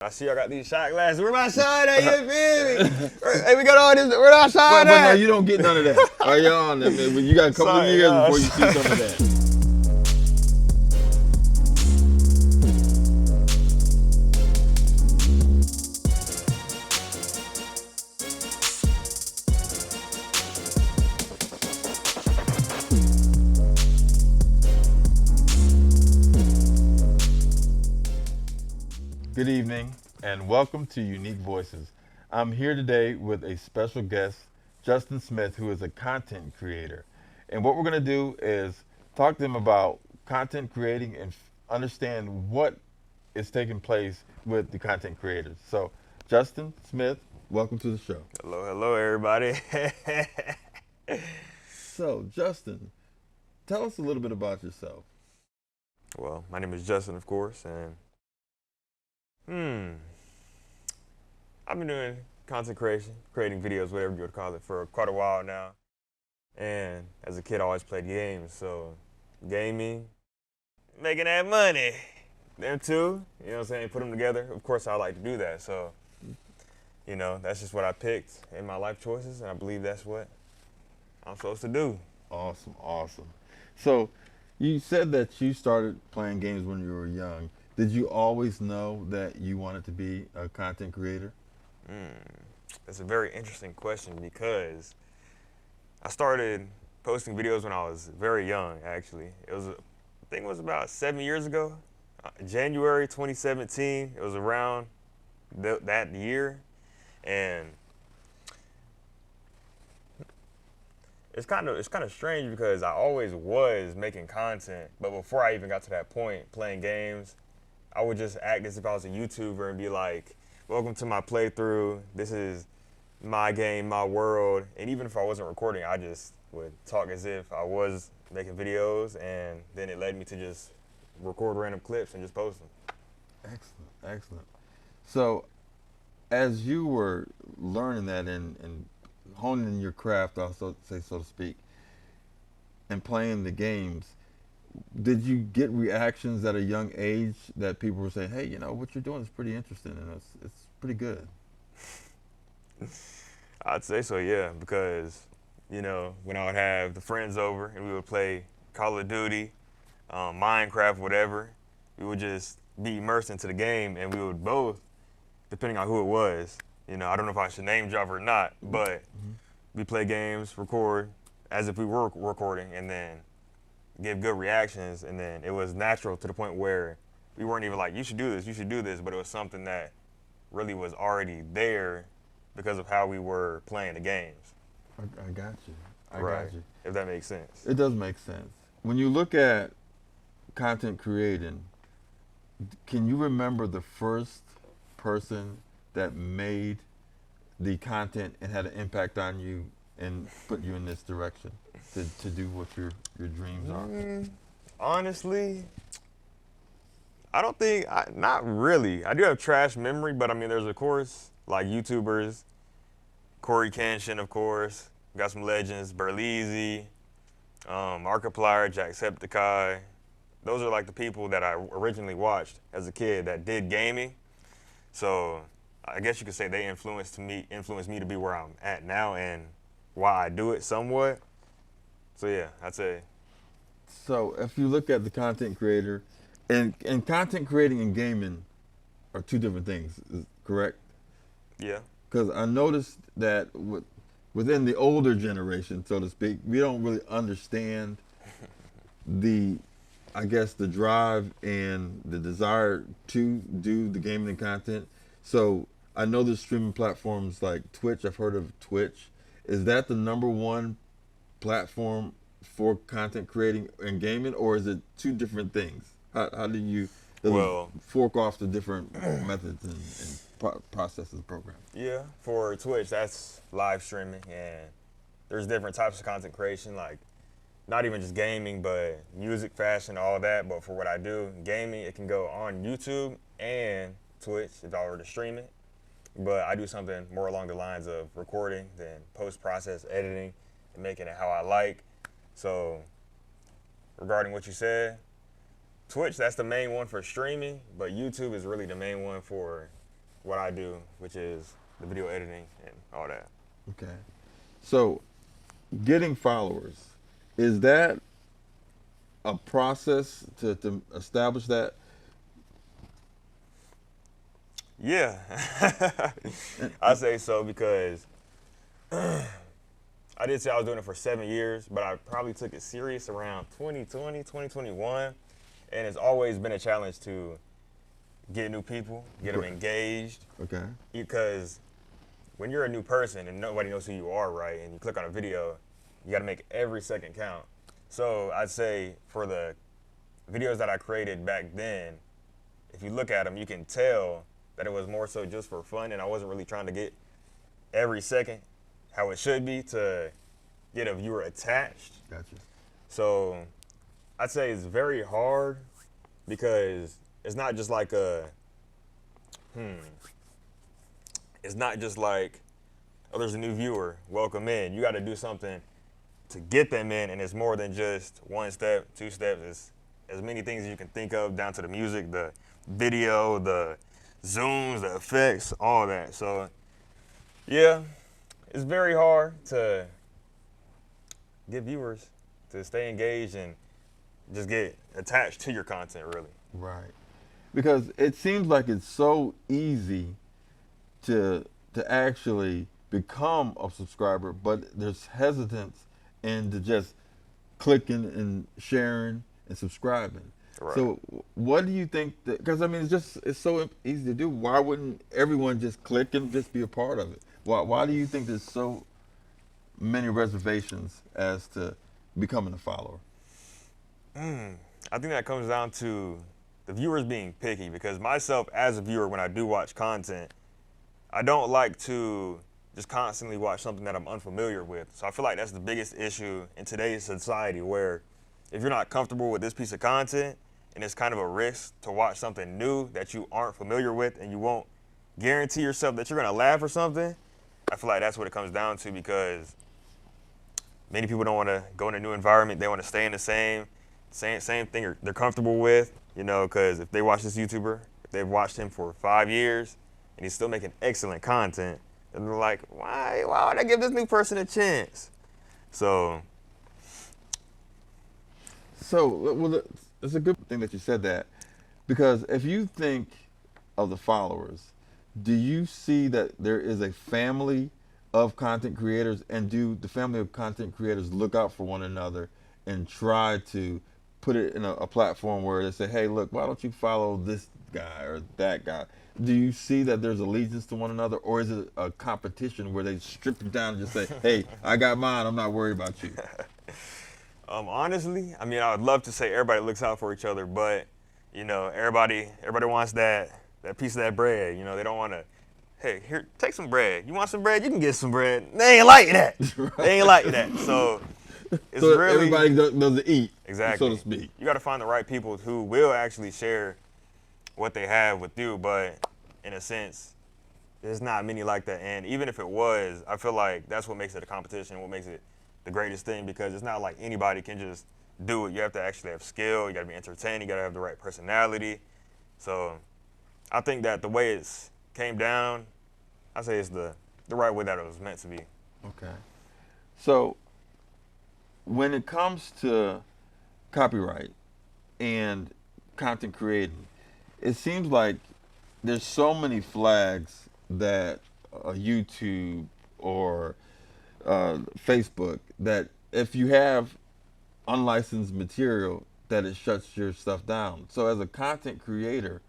I see I got these shot glasses. Where my shot at? You feel me? Hey, we got all this. Where my shot But no, at? you don't get none of that. Are you on that, man? But you got a couple of Sorry, years no, before you see some of that. Good evening, and welcome to Unique Voices. I'm here today with a special guest, Justin Smith, who is a content creator. And what we're going to do is talk to him about content creating and understand what is taking place with the content creators. So, Justin Smith, welcome to the show. Hello, everybody. So, Justin, tell us a little bit about yourself. Well, my name is Justin, of course, and I've been doing content creation, creating videos, whatever you would call it, for quite a while now. And as a kid, I always played games, so gaming, making that money, them two, you know what I'm saying, put them together. Of course, I like to do that, so, you know, that's just what I picked in my life choices, and I believe that's what I'm supposed to do. Awesome, awesome. So, you said that you started playing games when you were young. Did you always know that you wanted to be a content creator? That's a very interesting question because I started posting videos when I was very young, actually. I think it was about 7 years ago, January 2017. It was around that year. And it's kind of strange because I always was making content, but before I even got to that point, playing games, I would just act as if I was a YouTuber and be like, welcome to my playthrough. This is my game, my world. And even if I wasn't recording, I just would talk as if I was making videos, and then it led me to just record random clips and just post them. Excellent, excellent. So, as you were learning that and honing your craft, also say so to speak, and playing the games, did you get reactions at a young age that people were saying, "Hey, you know what you're doing is pretty interesting and it's pretty good"? I'd say so, yeah, because, you know, when I would have the friends over and we would play Call of Duty, Minecraft, whatever, we would just be immersed into the game, and we would both, depending on who it was, you know, I don't know if I should name drop or not, but we play games, record as if we were recording, and then give good reactions, and then it was natural to the point where we weren't even like, you should do this, but it was something that really was already there because of how we were playing the games. I got you. I Right. got you. If that makes sense. It does make sense. When you look at content creating, can you remember the first person that made the content and had an impact on you and put you in this direction to do what your dreams are? Honestly, I don't think, not really. I do have trash memory, but I mean, there's of course like YouTubers, Corey Kenshin, of course. Got some legends, Berleezy, Markiplier, Jacksepticeye. Those are like the people that I originally watched as a kid that did gaming. So I guess you could say they influenced me to be where I'm at now and why I do it somewhat. So yeah, I'd say. So if you look at the content creator, and content creating and gaming are two different things, correct? Yeah. Because I noticed that within the older generation, so to speak, we don't really understand the, I guess, the drive and the desire to do the gaming and content. So I know there's streaming platforms like Twitch. I've heard of Twitch. Is that the number one platform for content creating and gaming, or is it two different things? How do you fork off the different methods and processes and programs? Yeah, for Twitch, that's live streaming, and there's different types of content creation, like not even just gaming, but music, fashion, all that. But for what I do, gaming, it can go on YouTube and Twitch if I were to stream it. But I do something more along the lines of recording, then post-process editing, and making it how I like. So regarding what you said, Twitch, that's the main one for streaming, but YouTube is really the main one for what I do, which is the video editing and all that. Okay. So, getting followers, is that a process to establish that? Yeah, I say so because I did say I was doing it for 7 years, but I probably took it serious around 2020, 2021, and it's always been a challenge to get new people, get them Right. engaged, Okay. because when you're a new person and nobody knows who you are, right, and you click on a video, you got to make every second count. So I'd say for the videos that I created back then, if you look at them, you can tell that it was more so just for fun, and I wasn't really trying to get every second how it should be to get a viewer attached. Gotcha. So I'd say it's very hard because it's not just like it's not just like, oh, there's a new viewer, welcome in. You got to do something to get them in, and it's more than just one step, two steps. It's as many things as you can think of, down to the music, the video, the zooms, the effects, all that. So yeah, it's very hard to get viewers to stay engaged and just get attached to your content, really. Right. Because it seems like it's so easy to actually become a subscriber, but there's hesitance into just clicking and sharing and subscribing. Right. So what do you think that, because I mean it's so easy to do. Why wouldn't everyone just click and just be a part of it? Why do you think there's so many reservations as to becoming a follower? I think that comes down to the viewers being picky, because myself as a viewer, when I do watch content, I don't like to just constantly watch something that I'm unfamiliar with. So I feel like that's the biggest issue in today's society, where if you're not comfortable with this piece of content and it's kind of a risk to watch something new that you aren't familiar with and you won't guarantee yourself that you're gonna laugh or something, I feel like that's what it comes down to, because many people don't want to go in a new environment. They want to stay in the same thing they're comfortable with, because if they watch this YouTuber, if they've watched him for 5 years and he's still making excellent content, then they're like, why would I give this new person a chance? So Well, it's a good thing that you said that, because if you think of the followers, do you see that there is a family of content creators, and do the family of content creators look out for one another and try to put it in a platform where they say, hey, look, why don't you follow this guy or that guy? Do you see that there's allegiance to one another, or is it a competition where they strip it down and just say, hey, I got mine, I'm not worried about you? honestly, I mean, I would love to say everybody looks out for each other, but everybody wants that piece of that bread. They don't want to. Hey, here, take some bread. You want some bread? You can get some bread. They ain't like that. Right. They ain't like that. So it's So really everybody doesn't eat, exactly, so to speak. You got to find the right people who will actually share what they have with you. But in a sense, there's not many like that. And even if it was, I feel like that's what makes it a competition. What makes it the greatest thing, because it's not like anybody can just do it. You have to actually have skill. You got to be entertaining. You got to have the right personality. So I think that the way it's came down, I say it's the right way that it was meant to be. Okay. So when it comes to copyright and content creating, it seems like there's so many flags that YouTube or Facebook, that if you have unlicensed material, that it shuts your stuff down. So as a content creator,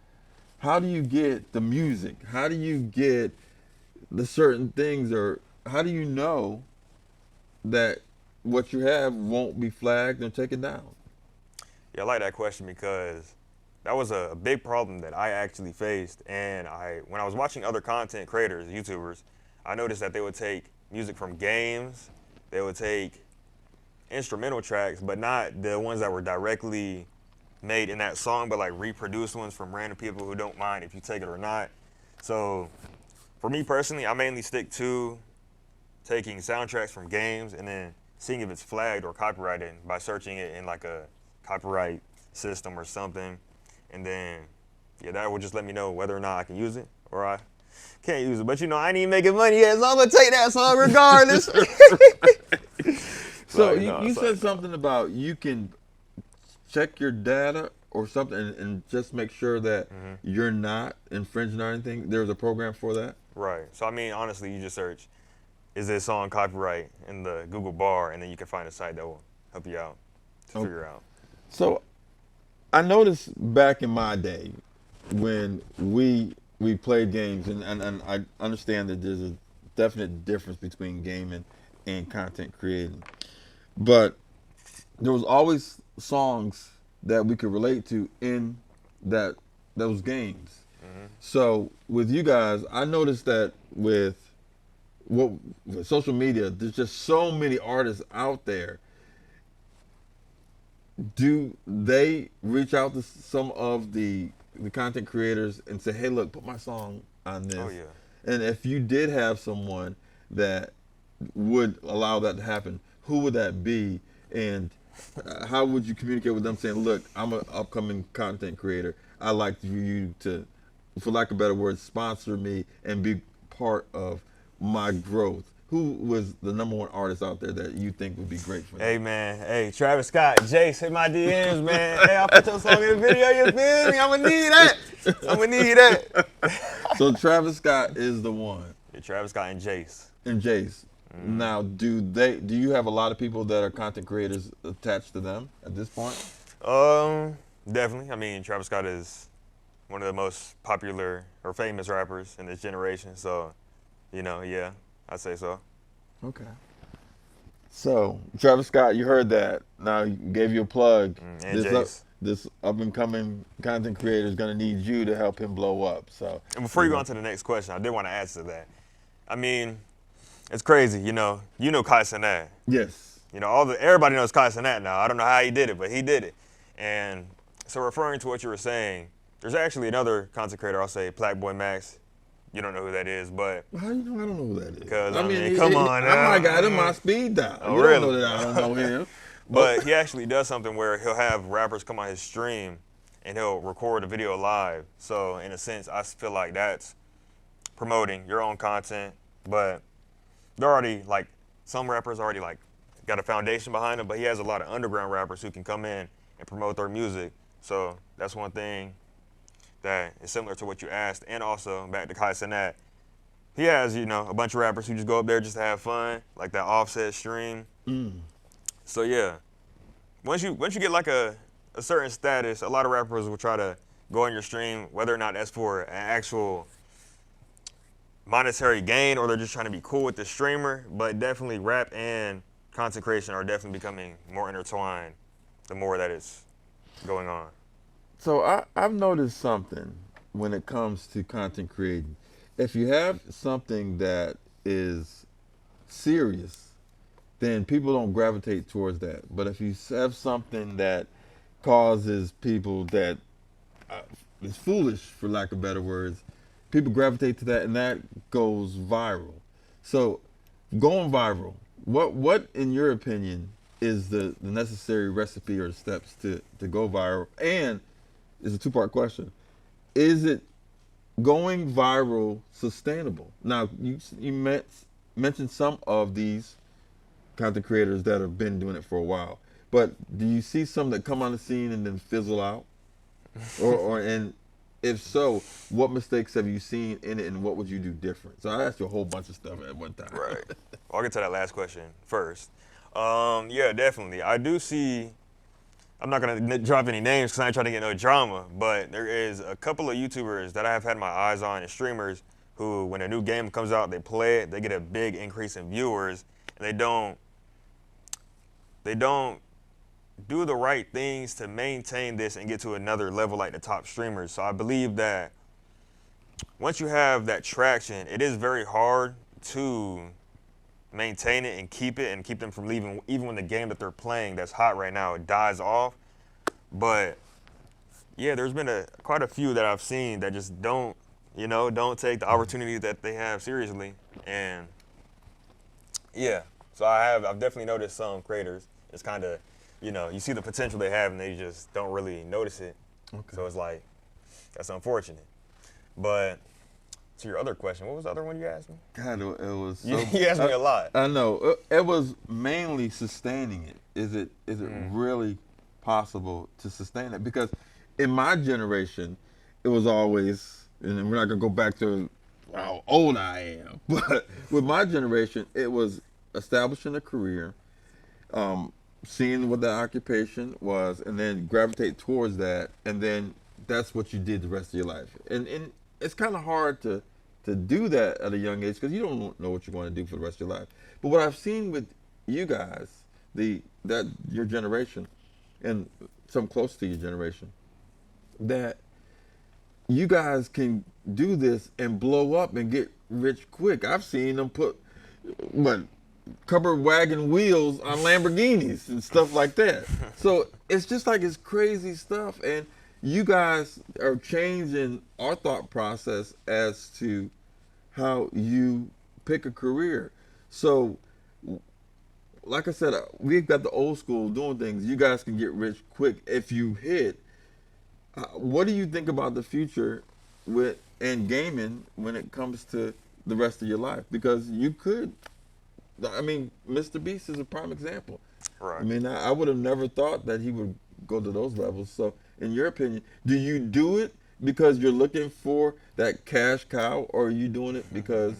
how do you get the music? How do you get the certain things, or how do you know that what you have won't be flagged or taken down? Yeah, I like that question, because that was a big problem that I actually faced. And when I was watching other content creators, YouTubers, I noticed that they would take music from games, they would take instrumental tracks, but not the ones that were directly made in that song, but like reproduced ones from random people who don't mind if you take it or not. So for me personally, I mainly stick to taking soundtracks from games and then seeing if it's flagged or copyrighted by searching it in like a copyright system or something. And then, yeah, that will just let me know whether or not I can use it, or can't use it. But I ain't even making money yet, so I'm gonna take that song regardless. So Like, you said something about you can check your data or something and just make sure that you're not infringing or anything. There's a program for that. Right. So I mean, honestly, you just search, is this song copyright in the Google bar, and then you can find a site that will help you out to figure out. So I noticed back in my day when we played games, and I understand that there's a definite difference between gaming and content creating, but there was always songs that we could relate to in those games. So with you guys, I noticed that with with social media, there's just so many artists out there. Do they reach out to some of the content creators and say, "Hey, look, put my song on this"? Oh yeah. And if you did have someone that would allow that to happen, who would that be? And how would you communicate with them saying, "Look, I'm an upcoming content creator. I'd like you to, for lack of a better word, sponsor me and be part of my growth"? Who was the number one artist out there that you think would be great for that? Hey man, hey Travis Scott, Jace, hit my DMs, man. Hey, I'll put your song in the video. You feel me? I'ma need that. I'ma need that. So Travis Scott is the one, Yeah, Travis Scott and Jace. and Jace. Now, do you have a lot of people that are content creators attached to them at this point? Definitely. I mean, Travis Scott is one of the most popular or famous rappers in this generation. So, yeah, I'd say so. Okay. So Travis Scott, you heard that. Now he gave you a plug. And Jace. This up and coming content creator is gonna need you to help him blow up. So. And before you go on to the next question, I did want to answer that. I mean, it's crazy, you know Kai Cenat. Yes. Everybody knows Kai Cenat now. I don't know how he did it, but he did it. And so referring to what you were saying, there's actually another content creator, I'll say, Blackboy Max. You don't know who that is, but How do you know I don't know who that is? 'Cause, I mean, come on I now. might got him my speed dial. Oh, You really? don't know that I don't know him. but he actually does something where he'll have rappers come on his stream and he'll record a video live. So in a sense, I feel like that's promoting your own content, but they're already like, some rappers already like got a foundation behind them, but he has a lot of underground rappers who can come in and promote their music. So that's one thing that is similar to what you asked. And also back to Kai Cenat, he has, a bunch of rappers who just go up there just to have fun, like that Offset stream. So yeah, once you get like a certain status, a lot of rappers will try to go on your stream, whether or not that's for an actual monetary gain or they're just trying to be cool with the streamer. But definitely rap and content creation are definitely becoming more intertwined the more that it's going on. So I've noticed something when it comes to content creating. If you have something that is serious, then people don't gravitate towards that. But if you have something that causes people that is foolish, for lack of better words, people gravitate to that, and that goes viral. So going viral, what in your opinion is the necessary recipe or steps to go viral? And it's a two-part question. Is it going viral sustainable? Now, you mentioned some of these content creators that have been doing it for a while, but do you see some that come on the scene and then fizzle out? And if so, what mistakes have you seen in it, and what would you do different? So I asked you a whole bunch of stuff at one time. Right. Well, I'll get to that last question first. Yeah, definitely. I do see, I'm not going to drop any names because I ain't trying to get no drama, but there is a couple of YouTubers that I have had my eyes on and streamers who, when a new game comes out, they play it, they get a big increase in viewers, and they don't do the right things to maintain this and get to another level like the top streamers. So I believe that once you have that traction, it is very hard to maintain it and keep them from leaving, even when the game that they're playing that's hot right now dies off. But yeah, there's been quite a few that I've seen that just don't take the opportunity that they have seriously. And yeah, so I've definitely noticed some creators, it's kind of, you see the potential they have and they just don't really notice it. Okay. So it's like, that's unfortunate. But to your other question. What was the other one you asked me? God, it was so. You asked me a lot. I know. It was mainly sustaining it. Is it really possible to sustain it? Because in my generation, it was always, and we're not gonna go back to how old I am, but with my generation, it was establishing a career, seeing what that occupation was, and then gravitate towards that, and then that's what you did the rest of your life. And it's kind of hard to do that at a young age because you don't know what you're going to do for the rest of your life. But what I've seen with you guys, that your generation, and some close to your generation, that you guys can do this and blow up and get rich quick. I've seen them put what covered wagon wheels on Lamborghinis and stuff like that. So it's just like it's crazy stuff, and you guys are changing our thought process as to how you pick a career. So, like I said, we've got the old school doing things. You guys can get rich quick if you hit. What do you think about the future and gaming when it comes to the rest of your life? Because you could, I mean, Mr. Beast is a prime example. Right. I mean, I would have never thought that he would go to those levels. So, in your opinion, do you do it because you're looking for that cash cow, or are you doing it because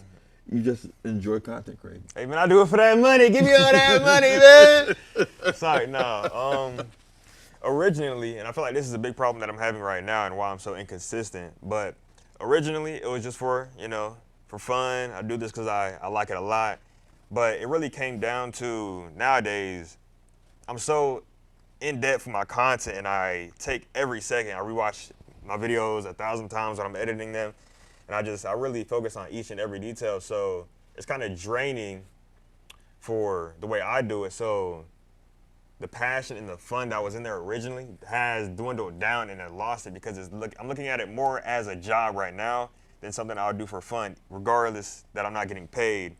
you just enjoy content creating? Hey man, I do it for that money. Give me all that money, man. Sorry, no. Originally, and I feel like this is a big problem that I'm having right now and why I'm so inconsistent, but originally it was just for fun. I do this because I like it a lot. But it really came down to nowadays, I'm so in depth for my content and I take every second. I rewatch my videos 1,000 times when I'm editing them. And I really focus on each and every detail. So it's kind of draining for the way I do it. So the passion and the fun that was in there originally has dwindled down and I lost it because I'm looking at it more as a job right now than something I'll do for fun, regardless that I'm not getting paid.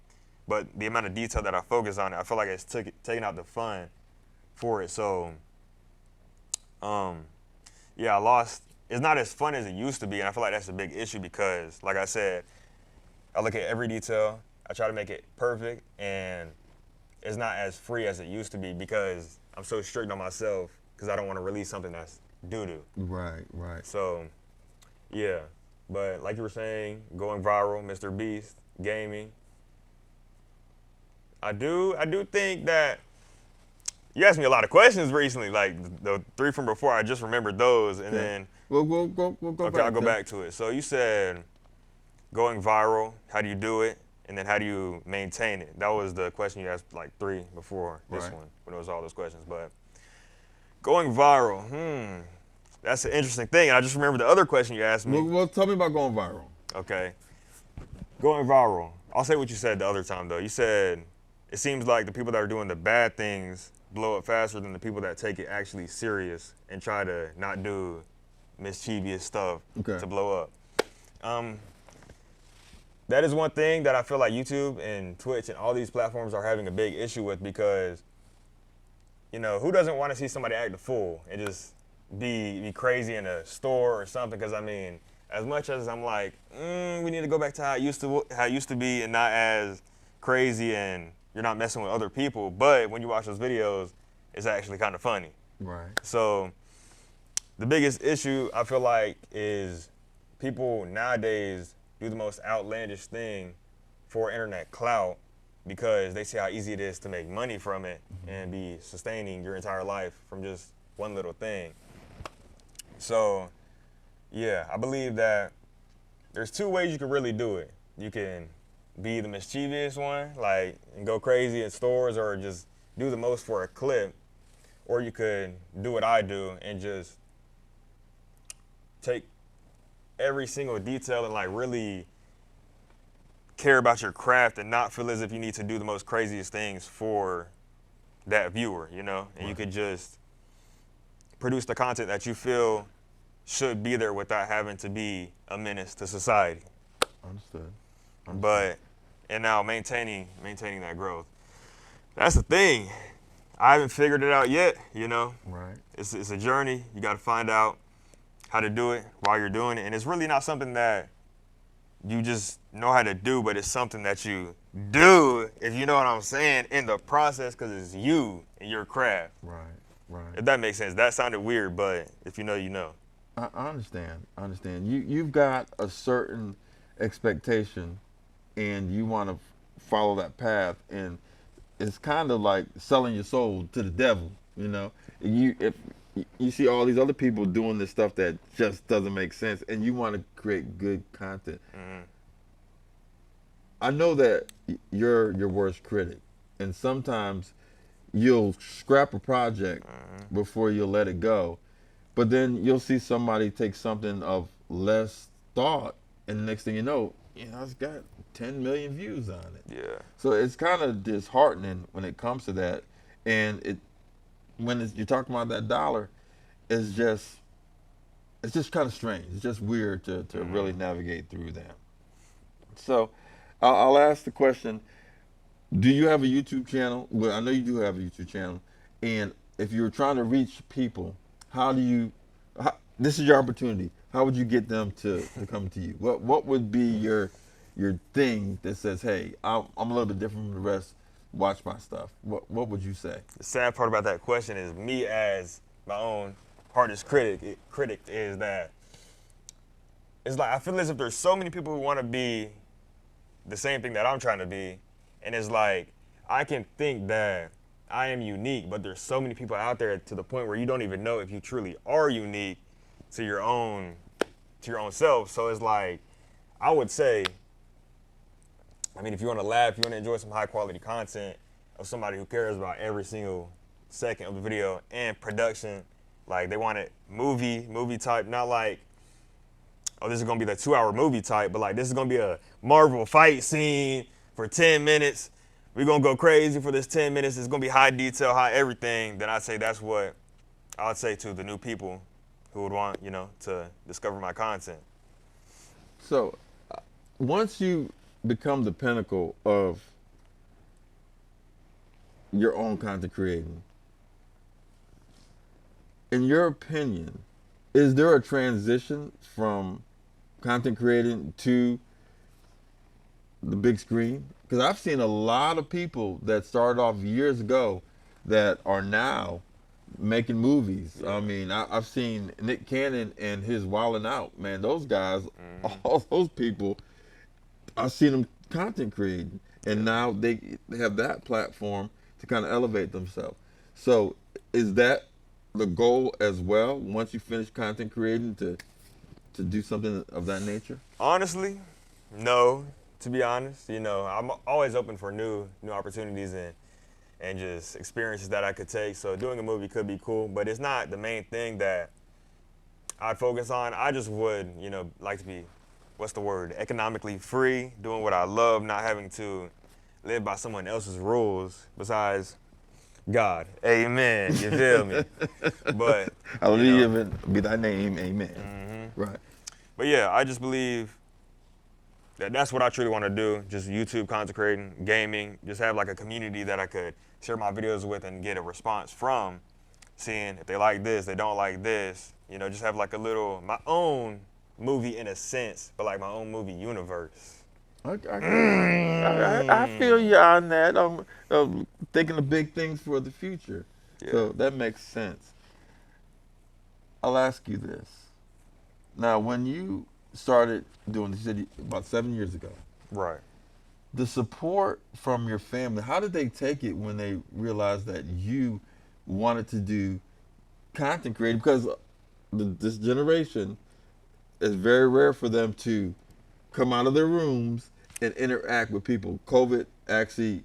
But the amount of detail that I focus on, I feel like it's taking out the fun for it. So, yeah, I lost. It's not as fun as it used to be, and I feel like that's a big issue because, like I said, I look at every detail. I try to make it perfect, and it's not as free as it used to be because I'm so strict on myself because I don't want to release something that's doo-doo. Right. So, yeah. But like you were saying, going viral, Mr. Beast, gaming. I do think that you asked me a lot of questions recently, like the 3 from before. I just remembered those, and then we'll go okay, back. I'll go back to it. So you said going viral. How do you do it, and then how do you maintain it? That was the question you asked like 3 before this one, when it was all those questions. But going viral, that's an interesting thing. And I just remembered the other question you asked me. Well, tell me about going viral. Okay, going viral. I'll say what you said the other time though. You said it seems like the people that are doing the bad things blow up faster than the people that take it actually serious and try to not do mischievous stuff to blow up. That is one thing that I feel like YouTube and Twitch and all these platforms are having a big issue with because, who doesn't want to see somebody act a fool and just be crazy in a store or something? Because, I mean, as much as I'm like, we need to go back to how it used to be and not as crazy and you're not messing with other people, but when you watch those videos, it's actually kind of funny. Right. So the biggest issue I feel like is people nowadays do the most outlandish thing for internet clout because they see how easy it is to make money from it and be sustaining your entire life from just one little thing. So, yeah, I believe that there's 2 ways you can really do it. You can be the mischievous one, and go crazy in stores or just do the most for a clip. Or you could do what I do and just take every single detail and really care about your craft and not feel as if you need to do the most craziest things for that viewer, And you could just produce the content that you feel should be there without having to be a menace to society. Understood. But, and now maintaining that growth. That's the thing. I haven't figured it out yet, Right. It's a journey. You got to find out how to do it while you're doing it. And it's really not something that you just know how to do, but it's something that you do, if you know what I'm saying, in the process, because it's you and your craft. Right, right. If that makes sense. That sounded weird, but if you know, you know. I understand. I understand. You've got a certain expectation, and you want to follow that path, and it's kind of like selling your soul to the devil. You know, if you see all these other people doing this stuff that just doesn't make sense, and you want to create good content. Mm-hmm. I know that you're your worst critic, and sometimes you'll scrap a project Mm-hmm. before you'll let it go. But then you'll see somebody take something of less thought, and the next thing you know, it's got 10 million views on it. Yeah. So it's kind of disheartening when it comes to that. And you're talking about that dollar, it's just kind of strange. It's just weird to really navigate through that. So I'll ask the question: do you have a YouTube channel? Well, I know you do have a YouTube channel. And if you're trying to reach people, how do you? This is your opportunity. How would you get them to come to you? What would be your thing that says, "Hey, I'm a little bit different from the rest. Watch my stuff." What would you say? The sad part about that question is me as my own hardest critic is that it's like I feel as if there's so many people who want to be the same thing that I'm trying to be, and it's like I can think that I am unique, but there's so many people out there to the point where you don't even know if you truly are unique to your own self. So it's like I would say, I mean, if you want to laugh, if you want to enjoy some high quality content of somebody who cares about every single second of the video and production, like they want it movie type, not like, oh, this is gonna be the 2-hour movie type, but like this is gonna be a Marvel fight scene for 10 minutes. We're gonna go crazy for this 10 minutes. It's gonna be high detail, high everything. Then I'd say that's what I would say to the new people who would want, to discover my content. So once you become the pinnacle of your own content creating, in your opinion, is there a transition from content creating to the big screen? Because I've seen a lot of people that started off years ago that are now making movies. Yeah. I mean, I've seen Nick Cannon and his Wildin' Out. Man, those guys, Mm-hmm. all those people, I've seen them content creating, and now they have that platform to kind of elevate themselves. So, is that the goal as well? Once you finish content creating, to do something of that nature? Honestly, no. To be honest, I'm always open for new opportunities and just experiences that I could take. So doing a movie could be cool, but it's not the main thing that I'd focus on. I just would, like to be, what's the word, economically free, doing what I love, not having to live by someone else's rules besides God. Amen. You feel me? But, Hallelujah, be thy name, amen. Right. but yeah, I just believe that's what I truly want to do. Just YouTube content creating, gaming, just have like a community that I could share my videos with and get a response from, seeing if they like this, they don't like this. Just have like my own movie in a sense, but like my own movie universe. I feel you on that. I'm thinking of big things for the future. Yeah. So that makes sense. I'll ask you this. Now, when you started doing this, you said about 7 years ago, Right. the support from your family, how did they take it when they realized that you wanted to do content creating? Because this generation, it's very rare for them to come out of their rooms and interact with people. COVID actually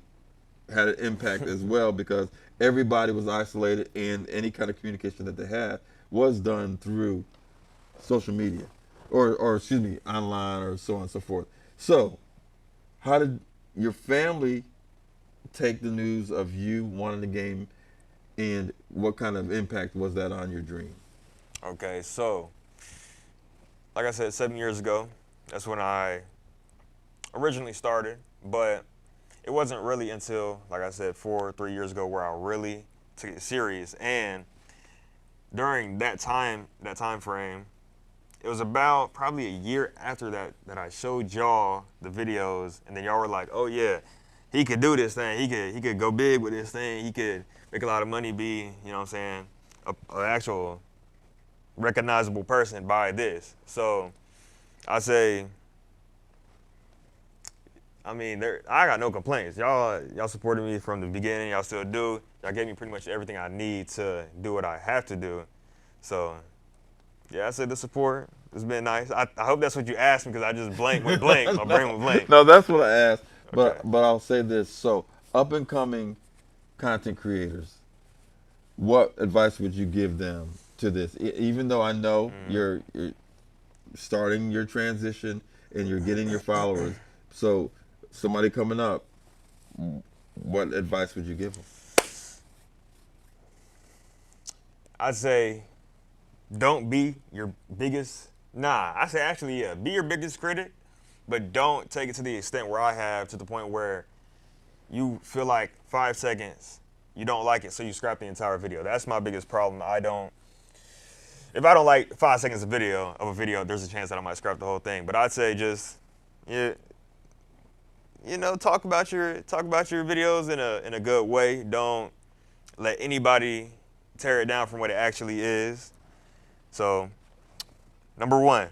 had an impact as well because everybody was isolated and any kind of communication that they had was done through social media or excuse me, online or so on and so forth. So how did your family take the news of you wanting the game, and what kind of impact was that on your dream? Okay, so like I said, 7 years ago, that's when I originally started, but it wasn't really until, like I said, 3 years ago where I really took it serious. And during that time frame, it was about probably a year after that I showed y'all the videos, and then y'all were like, "Oh yeah, he could do this thing. He could go big with this thing. He could make a lot of money. Be you know what I'm saying, a actual recognizable person by this." So I say, I mean, I got no complaints. Y'all supported me from the beginning. Y'all still do. Y'all gave me pretty much everything I need to do what I have to do. So yeah, I said the support has been nice. I hope that's what you asked me because I just went blank. My brain went blank. No, that's what I asked. Okay. But I'll say this. So, up and coming content creators, what advice would you give them to this? Even though I know you're starting your transition and you're getting your followers, so somebody coming up, what advice would you give them? I'd say don't be your biggest. Nah, I say actually, yeah, be your biggest critic, but don't take it to the extent where I have, to the point where you feel like 5 seconds you don't like it, so you scrap the entire video. That's my biggest problem. If I don't like 5 seconds of a video, there's a chance that I might scrap the whole thing. But I'd say just, yeah, talk about your videos in a good way. Don't let anybody tear it down from what it actually is. So, number one,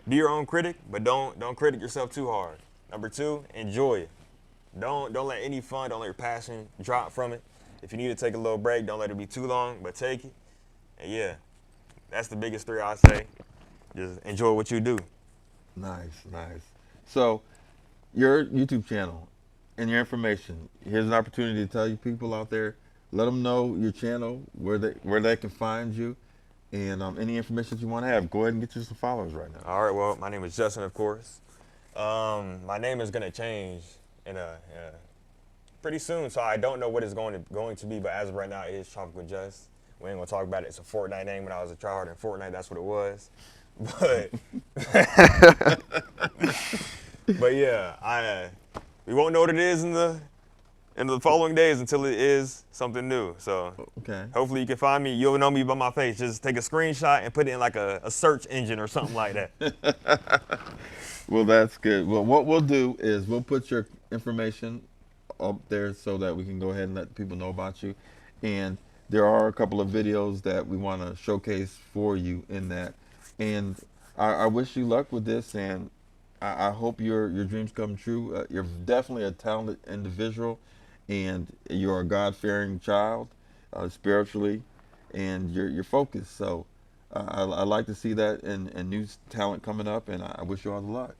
be your own critic, but don't critic yourself too hard. Number two, enjoy it. Don't let any fun, don't let your passion drop from it. If you need to take a little break, don't let it be too long, but take it. And yeah, that's the biggest three I say. Just enjoy what you do. Nice, nice. So, your YouTube channel and your information. Here's an opportunity to tell you people out there. Let them know your channel, where they can find you, and any information that you want to have. Go ahead and get you some followers right now. All right, well, my name is Justin, of course. My name is gonna change in pretty soon, so I don't know what it's going to be. But as of right now, it is Tropical Just. We ain't gonna talk about it. It's a Fortnite name. When I was a tryhard in Fortnite, that's what it was. But but yeah, we won't know what it is in the following days until it is something new. So Okay. hopefully you can find me. You'll know me by my face. Just take a screenshot and put it in like a search engine or something like that. Well, that's good. Well, what we'll do is we'll put your information up there so that we can go ahead and let people know about you. And there are a couple of videos that we want to showcase for you in that. And I wish you luck with this, and I hope your dreams come true. You're definitely a talented individual, and you're a God-fearing child, spiritually, and you're focused. So I like to see that and new talent coming up, and I wish you all the luck.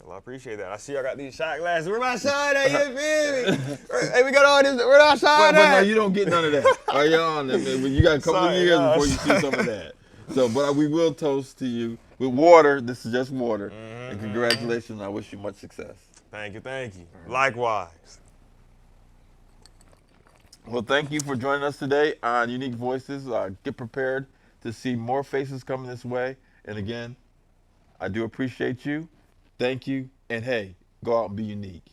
Well, I appreciate that. I see I got these shot glasses. Where my shot at? You feel me? Hey, we got all this. Where my shot But no, at? you don't get none of that. Are you on? You got a couple of Sorry, years no. before you see some of that. So, but we will toast to you with water. This is just water. And congratulations. I wish you much success. Thank you, thank you. Likewise. Well, thank you for joining us today on Unique Voices. Get prepared to see more faces coming this way. And again, I do appreciate you. Thank you. And hey, go out and be unique.